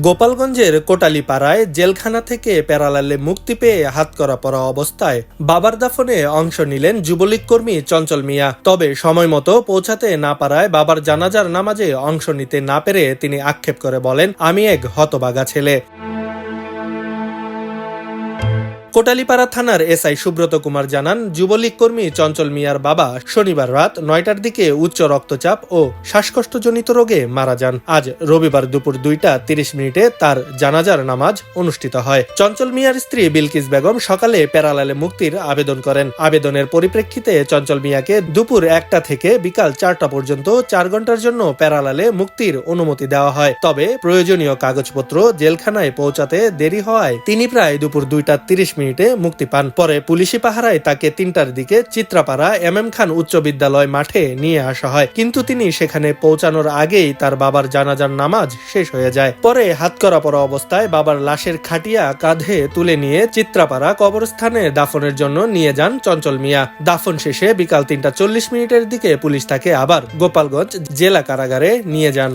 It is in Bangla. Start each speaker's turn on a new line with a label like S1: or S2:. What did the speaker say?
S1: গোপালগঞ্জের কোটালীপাড়ায় জেলখানা থেকে প্যারালালে মুক্তি পেয়ে হাতকড়া পরা অবস্থায় বাবার দাফনে অংশ নিলেন যুবলীগ কর্মী চঞ্চল মিয়া। তবে সময় মতো পৌঁছাতে না পারায় বাবার জানাজার নামাজে অংশ নিতে না পেরে তিনি আক্ষেপ করে বলেন, আমি এক হতভাগা ছেলে। কোটালীপাড়া থানার এসআই সুব্রত কুমার জানান, যুবলীগ কর্মী চঞ্চল মিয়ার বাবা শনিবার রাত ৯টার দিকে উচ্চ রক্তচাপ ও শ্বাসকষ্টজনিত রোগে মারা যান। আজ রবিবার দুপুর ২টা ৩০ তার জানাজার নামাজ অনুষ্ঠিত হয়। চঞ্চল মিয়ার স্ত্রী বিলকিস বেগম সকালে প্যারালালে মুক্তির আবেদন করেন। আবেদনের পরিপ্রেক্ষিতে চঞ্চল মিয়াকে দুপুর ১টা থেকে বিকাল ৪টা পর্যন্ত ৪ ঘন্টার জন্য প্যারালালে মুক্তির অনুমতি দেওয়া হয়। তবে প্রয়োজনীয় কাগজপত্র জেলখানায় পৌঁছাতে দেরি হওয়ায় তিনি প্রায় দুপুর ২টা ৩০ মুক্তি পান। পরে পুলিশি পাহারায় তাকে ৩টার দিকে চিত্রাপাড়া এম খান উচ্চ বিদ্যালয় মাঠে নিয়ে আসা হয়, কিন্তু তিনি সেখানে পৌঁছানোর আগেই তার বাবার জানাজার নামাজ শেষ হয়ে যায়। পরে হাতকড়া পরা অবস্থায় বাবার লাশের খাটিয়া কাঁধে তুলে নিয়ে চিত্রাপাড়া কবরস্থানে দাফনের জন্য নিয়ে যান চঞ্চল মিয়া। দাফন শেষে বিকাল ৩টা ৪০ দিকে পুলিশ তাকে আবার গোপালগঞ্জ জেলা কারাগারে নিয়ে যান।